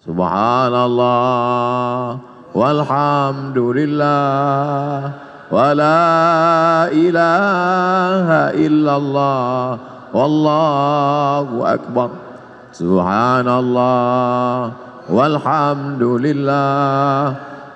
Subhanallah walhamdulillah wa la ilaha illallah wallahu akbar. Subhanallah walhamdulillah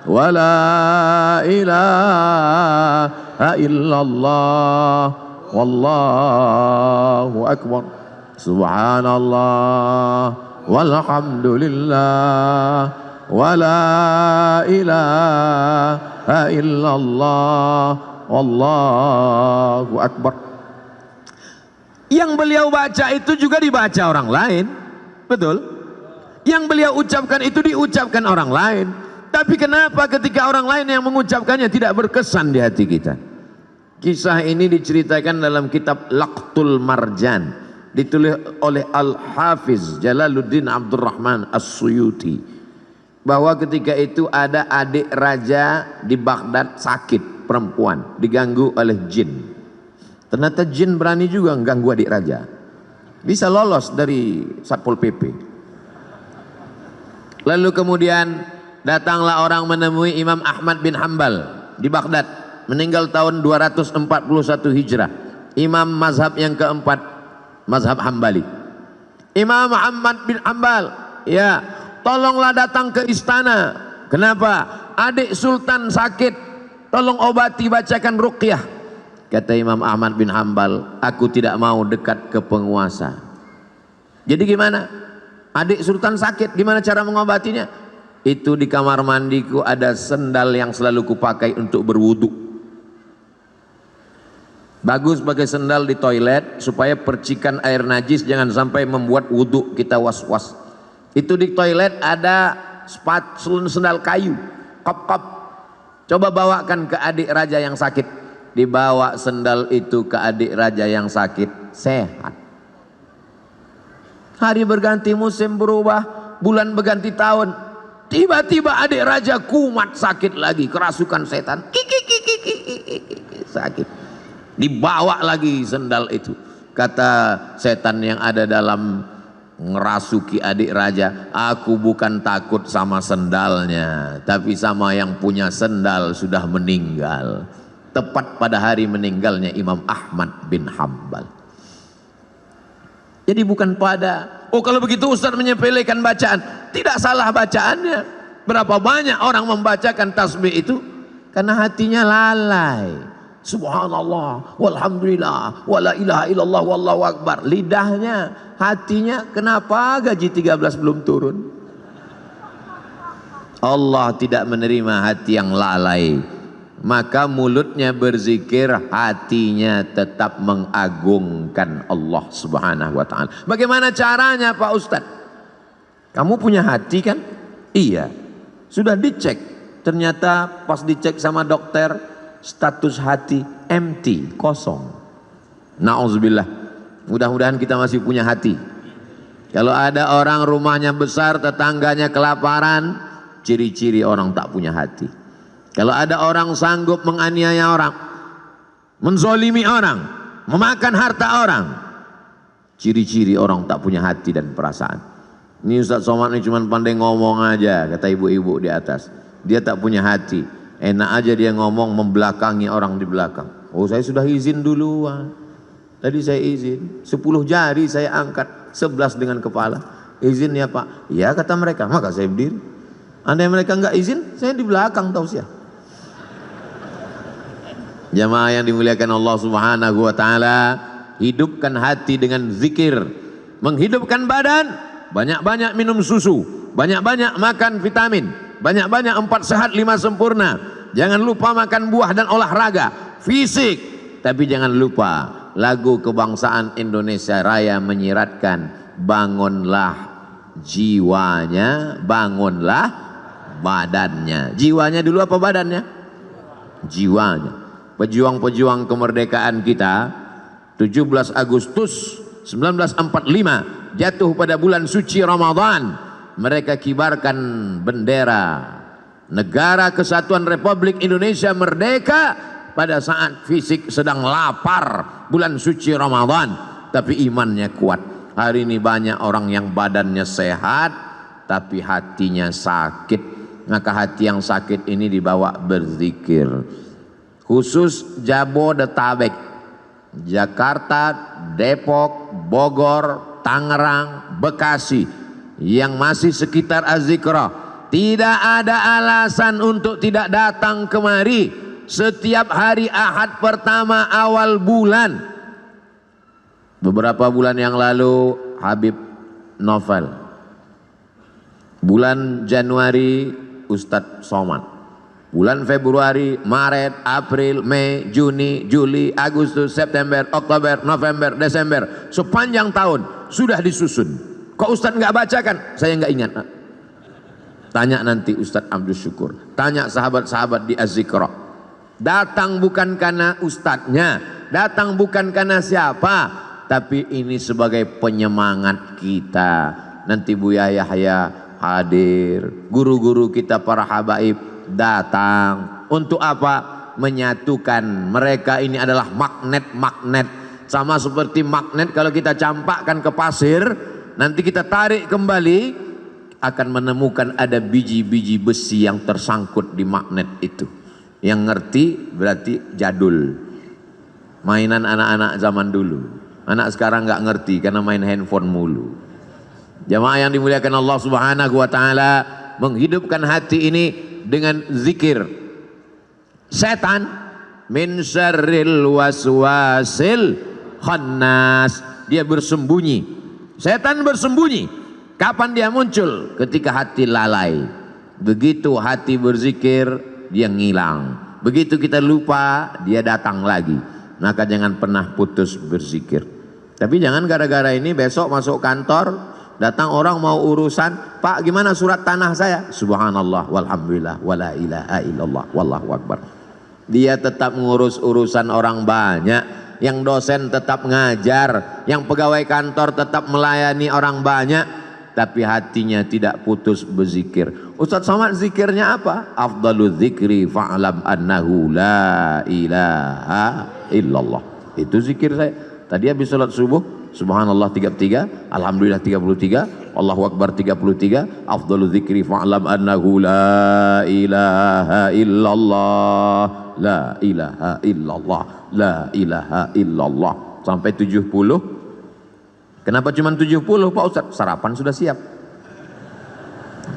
wa la ilaha illallah wallahu akbar. Subhanallah walhamdulillah wa la ilaha illallah wallahu akbar. Yang beliau baca itu juga dibaca orang lain, betul? Yang beliau ucapkan itu diucapkan orang lain. Tapi kenapa ketika orang lain yang mengucapkannya tidak berkesan di hati kita? Kisah ini diceritakan dalam kitab Laqtul Marjan, ditulis oleh Al-Hafiz Jalaluddin Abdurrahman As-Suyuti, bahwa ketika itu ada adik raja di Baghdad sakit, perempuan, diganggu oleh jin. Ternyata jin berani juga mengganggu adik raja, bisa lolos dari Satpol PP. Lalu kemudian datanglah orang menemui Imam Ahmad bin Hanbal di Baghdad, meninggal tahun 241 Hijrah, imam mazhab yang keempat, mazhab Hambali. Imam Ahmad bin Hanbal, ya, tolonglah datang ke istana. Kenapa? Adik sultan sakit, tolong obati, bacakan ruqyah. Kata Imam Ahmad bin Hanbal, aku tidak mau dekat ke penguasa. Jadi gimana? Adik sultan sakit, gimana cara mengobatinya? Itu di kamar mandiku ada sendal yang selalu kupakai untuk berwudu. Bagus pakai sendal di toilet supaya percikan air najis jangan sampai membuat wudu kita was-was. Itu di toilet ada sendal kayu, kop-kop. Coba bawakan ke adik raja yang sakit. Dibawa sendal itu ke adik raja yang sakit, sehat. Hari berganti, musim berubah, bulan berganti tahun, tiba-tiba adik raja kumat sakit lagi, kerasukan setan, sakit. Dibawa lagi sendal itu. Kata setan yang ada dalam ngerasuki adik raja, aku bukan takut sama sendalnya, tapi sama yang punya sendal sudah meninggal. Tepat pada hari meninggalnya Imam Ahmad bin Hanbal. Jadi bukan pada, oh kalau begitu Ustaz menyepelekan bacaan. Tidak salah bacaannya. Berapa banyak orang membacakan tasbih itu karena hatinya lalai. Subhanallah walhamdulillah wa la ilaha illallah wallahu akbar. Lidahnya, hatinya kenapa gaji 13 belum turun? Allah tidak menerima hati yang lalai. Maka mulutnya berzikir, hatinya tetap mengagungkan Allah Subhanahu wa ta'ala. Bagaimana caranya Pak Ustadz? Kamu punya hati kan? Iya. Sudah dicek. Ternyata pas dicek sama dokter, status hati empty, kosong. Na'udzubillah. Mudah-mudahan kita masih punya hati. Kalau ada orang rumahnya besar, tetangganya kelaparan, ciri-ciri orang tak punya hati. Kalau ada orang sanggup menganiaya orang, menzolimi orang, memakan harta orang, ciri-ciri orang tak punya hati dan perasaan. Ini Ustaz Somad ini cuma pandai ngomong aja, kata ibu-ibu di atas. Dia tak punya hati. Enak aja dia ngomong membelakangi orang di belakang. Oh saya sudah izin duluan. Tadi saya izin, 10 jari saya angkat, 11 dengan kepala. Izin ya Pak? Ya kata mereka, maka saya berdiri. Andai mereka enggak izin, saya di belakang tausiah. Jamaah yang dimuliakan Allah Subhanahu wa ta'ala, hidupkan hati dengan zikir. Menghidupkan badan, banyak-banyak minum susu, banyak-banyak makan vitamin, banyak-banyak 4 sehat 5 sempurna. Jangan lupa makan buah dan olahraga fisik. Tapi jangan lupa lagu kebangsaan Indonesia Raya menyiratkan, bangunlah jiwanya, bangunlah badannya. Jiwanya dulu apa badannya? Jiwanya. Pejuang-pejuang kemerdekaan kita 17 Agustus 1945 jatuh pada bulan suci Ramadan. Mereka kibarkan bendera Negara Kesatuan Republik Indonesia merdeka pada saat fisik sedang lapar bulan suci Ramadan, tapi imannya kuat. Hari ini banyak orang yang badannya sehat tapi hatinya sakit, maka hati yang sakit ini dibawa berzikir. Khusus Jabodetabek, Jakarta, Depok, Bogor, Tangerang, Bekasi yang masih sekitar Az-Zikra, tidak ada alasan untuk tidak datang kemari setiap hari Ahad pertama awal bulan. Beberapa bulan yang lalu Habib Novel, bulan Januari Ustadz Somad, bulan Februari, Maret, April, Mei, Juni, Juli, Agustus, September, Oktober, November, Desember, sepanjang tahun sudah disusun. Kok Ustadz nggak bacakan? Saya nggak ingat. Tanya nanti Ustadz Abdul Syukur, tanya sahabat-sahabat di Az-Zikra. Datang bukan karena ustadznya, datang bukan karena siapa, tapi ini sebagai penyemangat kita. Nanti Buya Yahya hadir, guru-guru kita para habaib datang. Untuk apa? Menyatukan. Mereka ini adalah magnet-magnet. Sama seperti magnet kalau kita campakkan ke pasir, nanti kita tarik kembali, akan menemukan ada biji-biji besi yang tersangkut di magnet itu. Yang ngerti berarti jadul. Mainan anak-anak zaman dulu. Anak sekarang nggak ngerti karena main handphone mulu. Jamaah yang dimuliakan Allah Subhanahu wa taala, menghidupkan hati ini dengan zikir. Setan min syarril waswasil khannas, dia bersembunyi. Setan bersembunyi. Kapan dia muncul? Ketika hati lalai. Begitu hati berzikir, dia ngilang. Begitu kita lupa, dia datang lagi. Maka jangan pernah putus berzikir. Tapi jangan gara-gara ini besok masuk kantor, datang orang mau urusan, Pak gimana surat tanah saya? Subhanallah walhamdulillah wala ilaha illallah wallahu akbar. Dia tetap ngurus urusan orang banyak, yang dosen tetap ngajar, yang pegawai kantor tetap melayani orang banyak, tapi hatinya tidak putus berzikir. Ustadz Somad zikirnya apa? Afdalul zikri fa'lam annahu la ilaha illallah. Itu zikir saya. Tadi habis salat subuh, subhanallah 33, alhamdulillah 33, Allahu akbar 33, afdalul zikri fa'lam annahu la ilaha illallah, la ilaha illallah, la ilaha illallah, sampai 70. Kenapa cuma 70 Pak Ustadz? Sarapan sudah siap.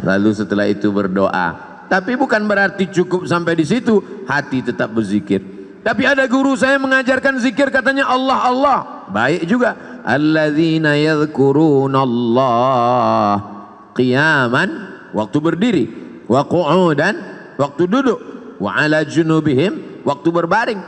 Lalu setelah itu berdoa. Tapi bukan berarti cukup sampai di situ, hati tetap berzikir. Tapi ada guru saya mengajarkan zikir, katanya Allah Allah. Baik juga. Alladzina yadhkurunallah qiyaman, waktu berdiri, wa qu'udan, waktu duduk, wa ala junubihim, waktu berbaring.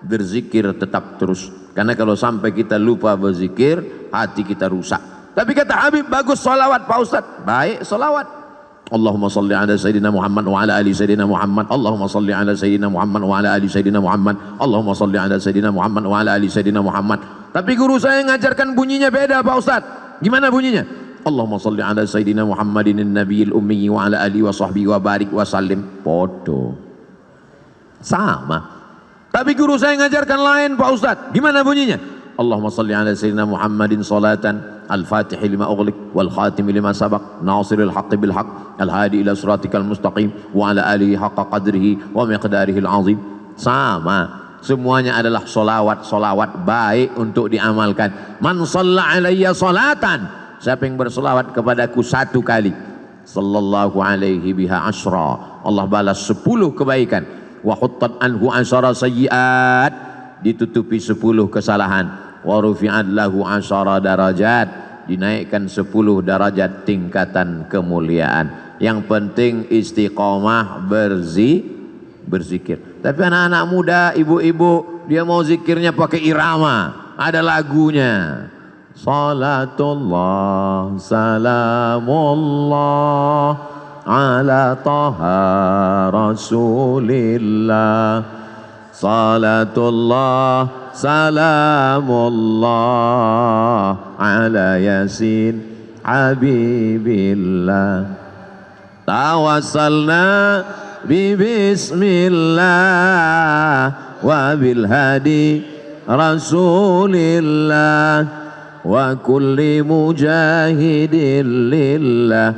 Berzikir tetap terus. Karena kalau sampai kita lupa berzikir, hati kita rusak. Tapi kata Habib, bagus solawat Pak Ustadz. Baik solawat. Allahumma salli ala Sayyidina Muhammad wa ala ali Sayyidina Muhammad. Allahumma salli ala Sayyidina Muhammad wa ala ali Sayyidina Muhammad. Allahumma salli ala Sayyidina Muhammad wa ala ali Sayyidina Muhammad. Tapi guru saya ngajarkan bunyinya beda Pak Ustadz. Gimana bunyinya? Allahumma salli ala Sayyidina Muhammadin nabiyil ummi wa ala ali wa sahbihi wa barik wa sallim. Podo. Sama. Tapi guru saya ngajarkan lain Pak Ustadz. Gimana bunyinya? Allahumma salli ala Sayyidina Muhammadin salatan al-fatih lima ughliq wal khatim lima sabaq nasiril haqqi bil haqq al hadi ila siratikal mustaqim wa ala alihi haqqa qadrihi wa miqdarihi al-azim. Sama. Semuanya adalah solawat baik untuk diamalkan. Man shalla alayya salatan, siapa yang bersolawat kepadaku 1 kali, sallallahu alaihi biha asyra, Allah balas 10 kebaikan. Wa huttat anhu asyara sayyiat, ditutupi 10 kesalahan. Wa rufi'at lahu asyara darajat, dinaikkan 10 derajat tingkatan kemuliaan. Yang penting istiqomah berzikir. Tapi anak-anak muda, ibu-ibu, dia mau zikirnya pakai irama, ada lagunya. Salatullah salamullah ala taha rasulillah, salatullah salamullah ala yasin habibillah, tawassalna bismillah wa bil hadi rasulillah wa kulli mujahidin lillah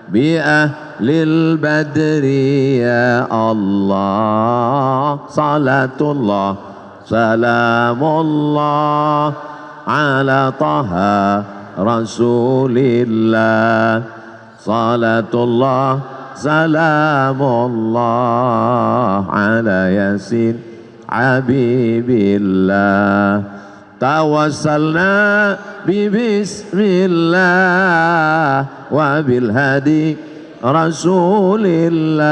bi'ahlil badri ya Allah. Salatullah salamullah ala taha rasulillah. Salatullah salamullah ala yasin habibillah. Tawassalna bi bismillah wa bil hadi rasulillah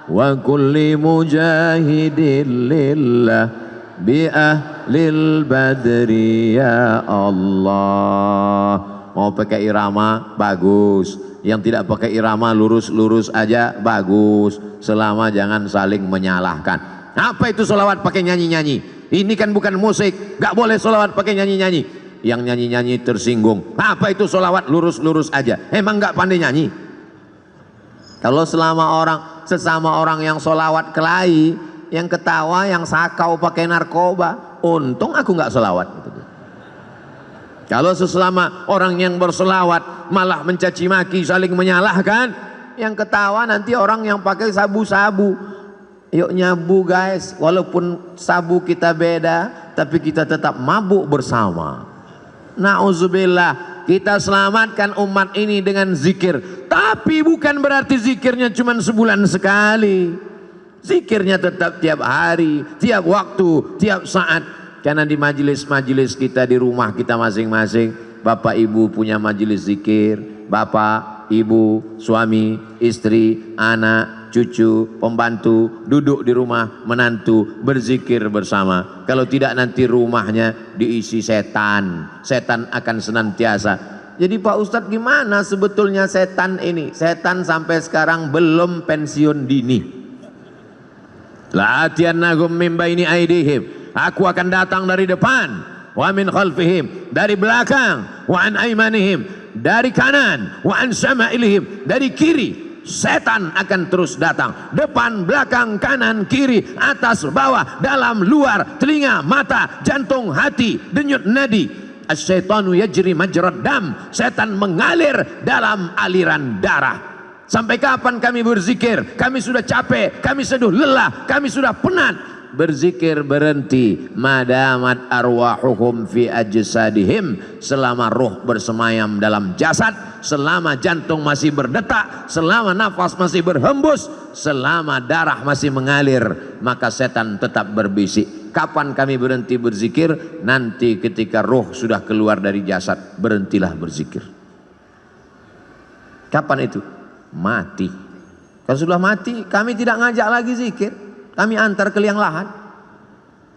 wa kulli mujahidin lillah bi ahlil badri ya Allah. Mau pakai irama bagus, yang tidak pakai irama lurus-lurus aja bagus, selama jangan saling menyalahkan. Apa itu sholawat pakai nyanyi-nyanyi? Ini kan bukan musik, gak boleh sholawat pakai nyanyi-nyanyi. Yang nyanyi-nyanyi tersinggung. Apa itu sholawat lurus-lurus aja? Emang gak pandai nyanyi? Kalau sesama orang yang sholawat kelahi, yang ketawa, yang sakau pakai narkoba, untung aku gak sholawat. Kalau sesama orang yang berselawat malah mencaci maki, saling menyalahkan, yang ketawa nanti orang yang pakai sabu-sabu. Yuk nyabu guys, walaupun sabu kita beda, tapi kita tetap mabuk bersama. Na'udzubillah, kita selamatkan umat ini dengan zikir. Tapi bukan berarti zikirnya cuma sebulan sekali. Zikirnya tetap tiap hari, tiap waktu, tiap saat. Karena di majelis-majelis kita, di rumah kita masing-masing, bapak ibu punya majelis zikir, bapak, ibu, suami, istri, anak, cucu, pembantu, duduk di rumah, menantu, berzikir bersama. Kalau tidak nanti rumahnya diisi setan, setan akan senantiasa. Jadi Pak Ustadz, gimana sebetulnya setan ini? Setan sampai sekarang belum pensiun dini. La'atiyannahum min baini aidihim, aku akan datang dari depan, wa min khalfihim, dari belakang, wa an aimanihim, dari kanan, wa an syama'ilihim, dari kiri. Setan akan terus datang, depan, belakang, kanan, kiri, atas, bawah, dalam, luar, telinga, mata, jantung, hati, denyut nadi. Asyaitanu yajri majrad dam, setan mengalir dalam aliran darah. Sampai kapan kami berzikir? Kami sudah capek, kami sudah lelah, kami sudah penat. Berzikir berhenti. Madamat arwahuhum fi ajsadihim, selama ruh bersemayam dalam jasad, selama jantung masih berdetak, selama nafas masih berhembus, selama darah masih mengalir, maka setan tetap berbisik. Kapan kami berhenti berzikir? Nanti ketika ruh sudah keluar dari jasad, berhentilah berzikir. Kapan itu? Mati. Kalau sudah mati, kami tidak ngajak lagi zikir, kami antar ke liang lahat.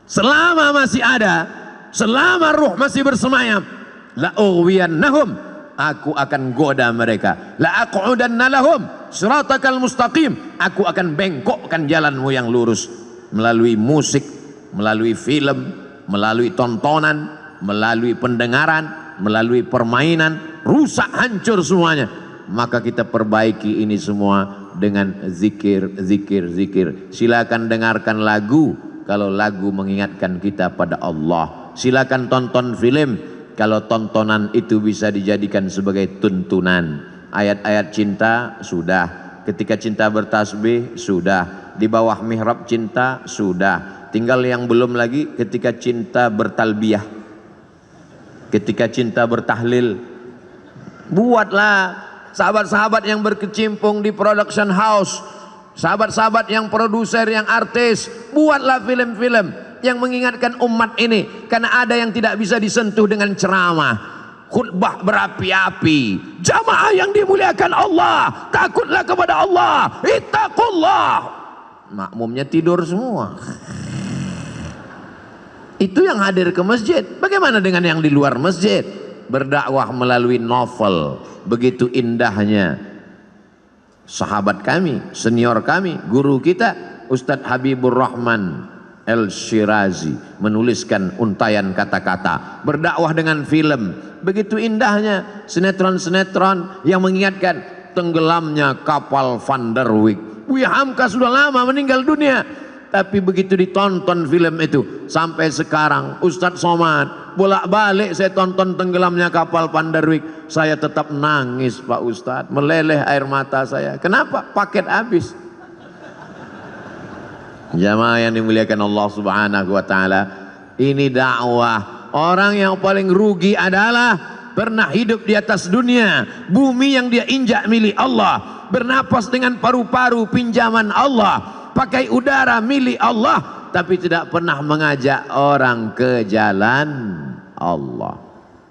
Selama masih ada, selama ruh masih bersemayam, la ughwiyannahum, aku akan goda mereka. La aqudanna lahum siratakal mustaqim, aku akan bengkokkan jalanmu yang lurus. Melalui musik, melalui film, melalui tontonan, melalui pendengaran, melalui permainan, rusak hancur semuanya. Maka kita perbaiki ini semua dengan zikir, zikir, zikir. Silakan dengarkan lagu kalau lagu mengingatkan kita pada Allah. Silakan tonton film kalau tontonan itu bisa dijadikan sebagai tuntunan. Ayat-ayat cinta sudah, ketika cinta bertasbih sudah, di bawah mihrab cinta sudah. Tinggal yang belum lagi ketika cinta bertalbiyah, ketika cinta bertahlil. Buatlah sahabat-sahabat yang berkecimpung di production house, sahabat-sahabat yang produser, yang artis, buatlah film-film yang mengingatkan umat ini. Karena ada yang tidak bisa disentuh dengan ceramah, khutbah berapi-api. Jamaah yang dimuliakan Allah, takutlah kepada Allah, ittaqullah. Makmumnya tidur semua. Itu yang hadir ke masjid. Bagaimana dengan yang di luar masjid? Berdakwah melalui novel. Begitu indahnya sahabat kami, senior kami, guru kita Ustadz Habibur Rahman El-Shirazi menuliskan untayan kata-kta. Berdakwah dengan film. Begitu indahnya sinetron-sinetron yang mengingatkan tenggelamnya kapal Van der Wijk. Buya Hamka sudah lama meninggal dunia, Tapi begitu ditonton film itu, sampai sekarang Ustadz Somad bolak-balik saya tonton tenggelamnya kapal Pandarwik, saya tetap nangis Pak Ustadz, meleleh air mata saya. Kenapa? Paket habis. Jamaah yang dimuliakan Allah Subhanahu wa taala, ini dakwah. Orang yang paling rugi adalah pernah hidup di atas dunia, bumi yang dia injak milik Allah, bernapas dengan paru-paru pinjaman Allah, pakai udara milik Allah, tapi tidak pernah mengajak orang ke jalan Allah.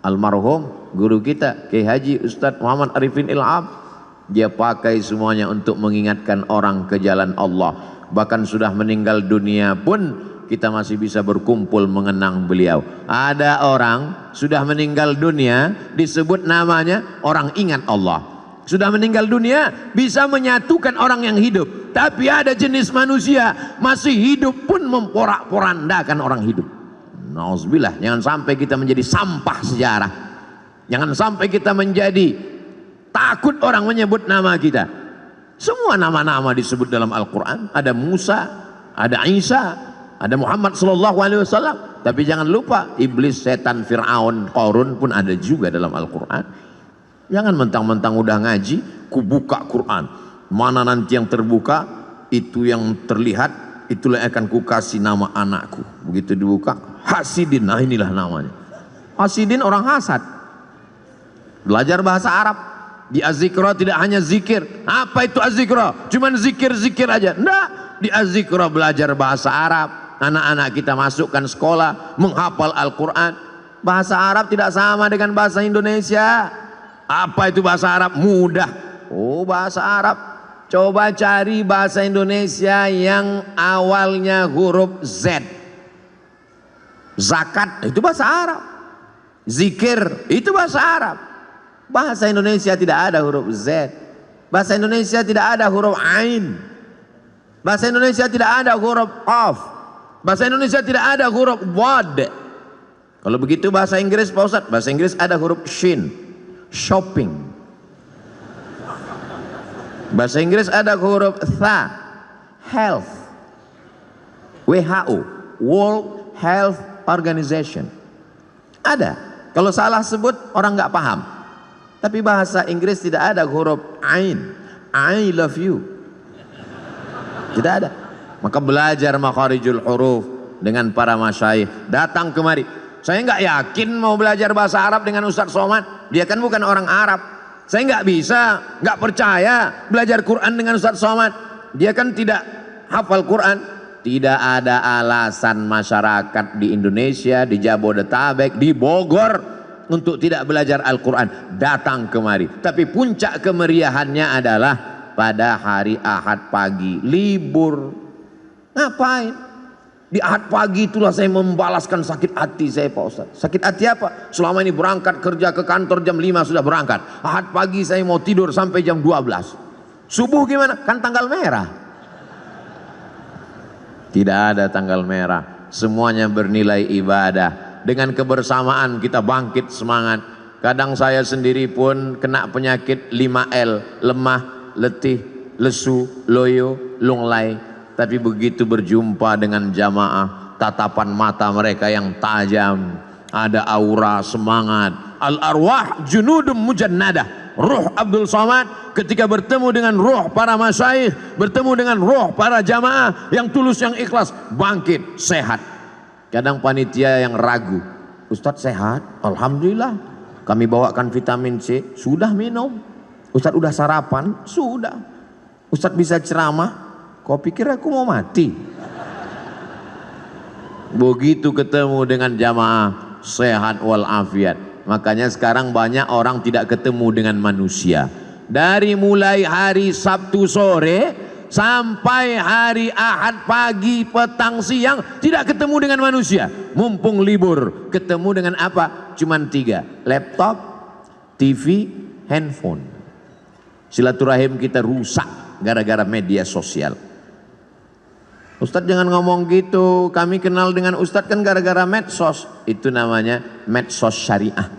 Almarhum guru kita Kiai Haji Ustadz Muhammad Arifin Ilham, dia pakai semuanya untuk mengingatkan orang ke jalan Allah. Bahkan sudah meninggal dunia pun kita masih bisa berkumpul mengenang beliau. Ada orang sudah meninggal dunia disebut namanya orang ingat Allah. Sudah meninggal dunia bisa menyatukan orang yang hidup. Tapi ada jenis manusia masih hidup pun memporak-porandakan orang hidup. Nauzubillah, jangan sampai kita menjadi sampah sejarah. Jangan sampai kita menjadi takut orang menyebut nama kita. Semua nama-nama disebut dalam Al-Quran. Ada Musa, ada Isa, ada Muhammad sallallahu alaihi wasallam. Tapi jangan lupa iblis, setan, Fir'aun, Qarun pun ada juga dalam Al-Quran. Jangan mentang-mentang udah ngaji, ku buka Quran. Mana nanti yang terbuka, itu yang terlihat, itulah yang akan ku kasih nama anakku. Begitu dibuka, Hasidin, nah inilah namanya. Hasidin orang hasad. Belajar bahasa Arab. Di Az-Zikra tidak hanya zikir. Apa itu Az-Zikra? Cuman zikir-zikir aja. Enggak. Di Az-Zikra belajar bahasa Arab. Anak-anak kita masukkan sekolah, menghafal Al-Quran. Bahasa Arab tidak sama dengan bahasa Indonesia. Apa itu bahasa Arab? Mudah. Oh, bahasa Arab. Coba cari bahasa Indonesia yang awalnya huruf Z. Zakat itu bahasa Arab. Zikir itu bahasa Arab. Bahasa Indonesia tidak ada huruf Z. Bahasa Indonesia tidak ada huruf Ain. Bahasa Indonesia tidak ada huruf Qaf. Bahasa Indonesia tidak ada huruf Wad. Kalau begitu bahasa Inggris Pak Ustadz, bahasa Inggris ada huruf Shin. Shopping. Bahasa Inggris ada huruf Tha. Health. WHO, World Health Organization. Ada. Kalau salah sebut orang nggak paham. Tapi bahasa Inggris tidak ada huruf Ain. I love you. Tidak ada. Maka belajar makharijul huruf dengan para masyayikh. Datang kemari. Saya nggak yakin mau belajar bahasa Arab dengan Ustadz Somad. Dia kan bukan orang Arab. Saya nggak bisa, nggak percaya belajar Quran dengan Ustadz Somad. Dia kan tidak hafal Quran. Tidak ada alasan masyarakat di Indonesia, di Jabodetabek, di Bogor untuk tidak belajar Al-Quran. Datang kemari. Tapi puncak kemeriahannya adalah pada hari Ahad pagi, libur. Ngapain? Di Ahad pagi itulah saya membalaskan sakit hati saya Pak Ustaz. Sakit hati apa? Selama ini berangkat kerja ke kantor jam 5 sudah berangkat. Ahad pagi saya mau tidur sampai jam 12. Subuh gimana? Kan tanggal merah. Tidak ada tanggal merah. Semuanya bernilai ibadah. Dengan kebersamaan kita bangkit semangat. Kadang saya sendiri pun kena penyakit 5L, lemah, letih, lesu, loyo, lunglai. Tapi begitu berjumpa dengan jamaah, tatapan mata mereka yang tajam, ada aura semangat. Al-arwah junudum mujannadah. Ruh Abdul Somad ketika bertemu dengan ruh para masyayikh, bertemu dengan ruh para jamaah yang tulus, yang ikhlas, bangkit, sehat. Kadang panitia yang ragu, Ustadz sehat? Alhamdulillah. Kami bawakan vitamin C, sudah minum. Ustadz udah sarapan? Sudah. Ustadz bisa ceramah? Kau pikir aku mau mati? Begitu ketemu dengan jamaah, sehat walafiat. Makanya sekarang banyak orang tidak ketemu dengan manusia. Dari mulai hari Sabtu sore sampai hari Ahad pagi, petang, siang tidak ketemu dengan manusia. Mumpung libur, ketemu dengan apa? Cuman 3, laptop, TV, handphone. Silaturahim kita rusak gara-gara media sosial. Ustadz jangan ngomong gitu, kami kenal dengan Ustadz kan gara-gara medsos. Itu namanya medsos syariah.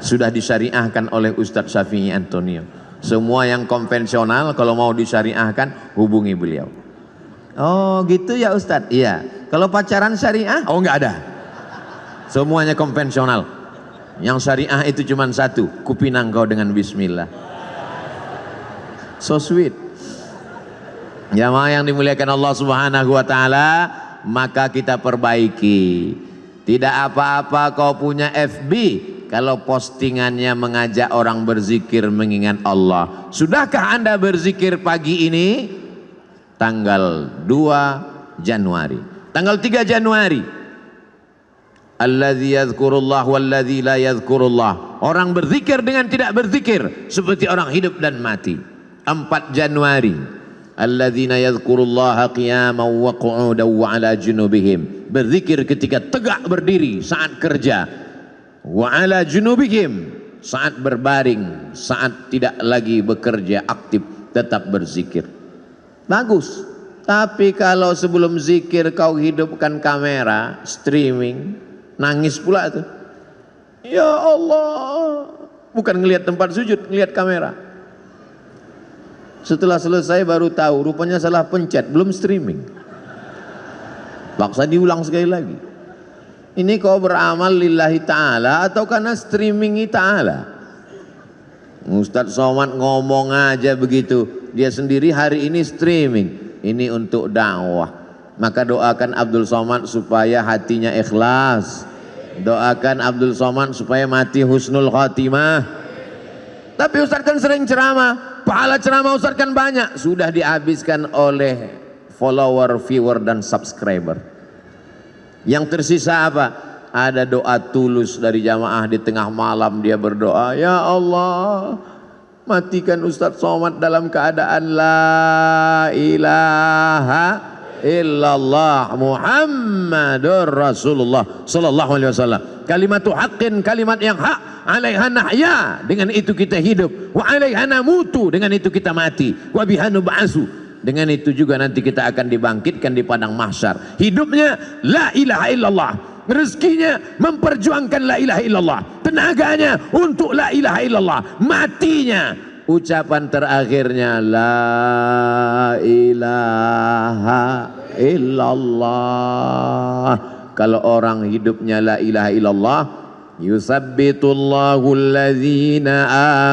Sudah disyariahkan oleh Ustadz Syafi'i Antonio. Semua yang konvensional kalau mau disyariahkan hubungi beliau. Oh gitu ya Ustadz. Iya. Kalau pacaran syariah? Oh nggak ada. Semuanya konvensional. Yang syariah itu cuma satu, kupinang kau dengan bismillah. So sweet. Jamaah yang dimuliakan Allah Subhanahu wa taala, maka kita perbaiki. Tidak apa-apa kau punya FB kalau postingannya mengajak orang berzikir mengingat Allah. Sudahkah Anda berzikir pagi ini? Tanggal 2 Januari. Tanggal 3 Januari. Alladzi yadhkurullah walladzi la yadhkurullah. Orang berzikir dengan tidak berzikir seperti orang hidup dan mati. 4 Januari. Alladzina yadhkurullaha qiyaman wa qu'udan wa 'ala junubihim. Berzikir ketika tegak berdiri saat kerja. Wa 'ala junubihim, saat berbaring, saat tidak lagi bekerja aktif, tetap berzikir. Bagus. Tapi kalau sebelum zikir kau hidupkan kamera, streaming, nangis pula tuh. Ya Allah. Bukan ngelihat tempat sujud, ngelihat kamera. Setelah selesai baru tahu rupanya salah pencet, belum streaming. Paksa diulang sekali lagi. Ini kau beramal lillahi ta'ala atau karena streamingi ta'ala? Ustadz Somad ngomong aja begitu. Dia sendiri hari ini streaming. Ini untuk dakwah. Maka doakan Abdul Somad supaya hatinya ikhlas. Doakan Abdul Somad supaya mati husnul khatimah. Tapi Ustadz kan sering ceramah. Pahala ceramah Ustadz kan banyak. Sudah dihabiskan oleh follower, viewer, dan subscriber. Yang tersisa apa? Ada doa tulus dari jamaah di tengah malam dia berdoa. Ya Allah, matikan Ustadz Somad dalam keadaan la ilaha illallah Muhammadur Rasulullah sallallahu alaihi wasallam. Kalimatu haqqin, kalimat yang hak, alaiha nahya, dengan itu kita hidup, wa alaiha namutu, dengan itu kita mati, wa biha nub'atsu, dengan itu juga nanti kita akan dibangkitkan di padang mahsyar. Hidupnya la ilaha illallah, rezekinya memperjuangkan la ilaha illallah, tenaganya untuk la ilaha illallah, matinya ucapan terakhirnya la ilaha illallah. Kalau orang hidupnya la ilaha illallah, yusabbitullahu alladzina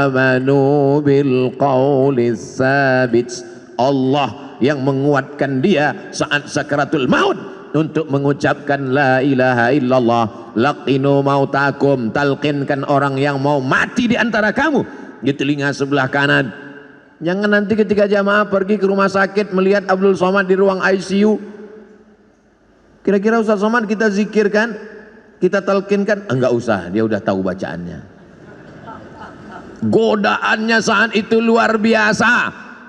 amanu bil qawlis sabit. Allah yang menguatkan dia saat sakaratul maut untuk mengucapkan la ilaha illallah. Laqinu mautakum, talqinkan orang yang mau mati di antara kamu di telinga sebelah kanan. Jangan nanti ketika jamaah pergi ke rumah sakit melihat Abdul Somad di ruang ICU, kira-kira Ustaz Somad kita zikirkan, kita talqinkan? Enggak usah, dia udah tahu bacaannya. Godaannya saat itu luar biasa.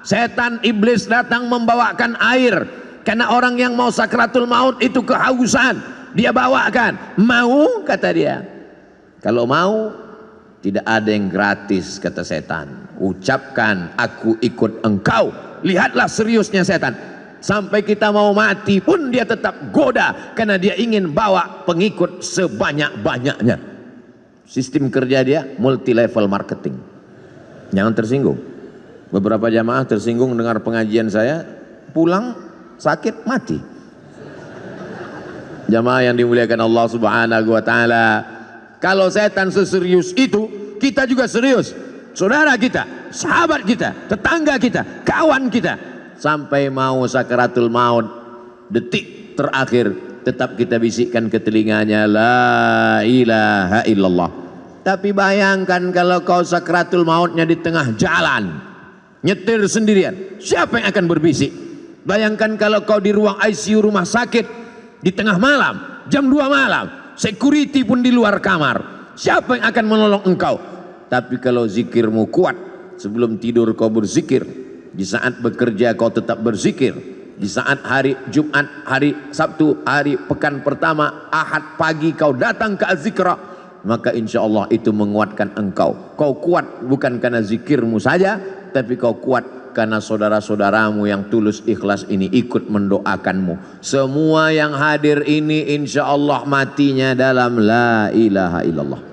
Setan iblis datang membawakan air, karena orang yang mau sakratul maut itu kehausan. Dia bawakan, mau, kata dia. Kalau mau, tidak ada yang gratis, kata setan. Ucapkan, aku ikut engkau. Lihatlah seriusnya setan. Sampai kita mau mati pun dia tetap goda, karena dia ingin bawa pengikut sebanyak-banyaknya. Sistem kerja dia multi level marketing. Jangan tersinggung. Beberapa jamaah tersinggung dengar pengajian saya, pulang sakit mati. Jamaah yang dimuliakan Allah Subhanahu wa taala, kalau setan seserius itu, kita juga serius. Saudara kita, sahabat kita, tetangga kita, kawan kita, sampai mau sakaratul maut, detik terakhir tetap kita bisikkan ke telinganya la ilaha illallah. Tapi bayangkan kalau kau sakaratul mautnya di tengah jalan, nyetir sendirian, siapa yang akan berbisik? Bayangkan kalau kau di ruang ICU rumah sakit di tengah malam, jam 2 malam, security pun di luar kamar, siapa yang akan menolong engkau? Tapi kalau zikirmu kuat, sebelum tidur kau berzikir, di saat bekerja kau tetap berzikir, di saat hari Jumat, hari Sabtu, hari pekan pertama, Ahad pagi kau datang ke Az-Zikra, maka insya Allah itu menguatkan engkau. Kau kuat bukan karena zikirmu saja, tapi kau kuat karena saudara-saudaramu yang tulus ikhlas ini ikut mendoakanmu. Semua yang hadir ini insya Allah matinya dalam la ilaha illallah.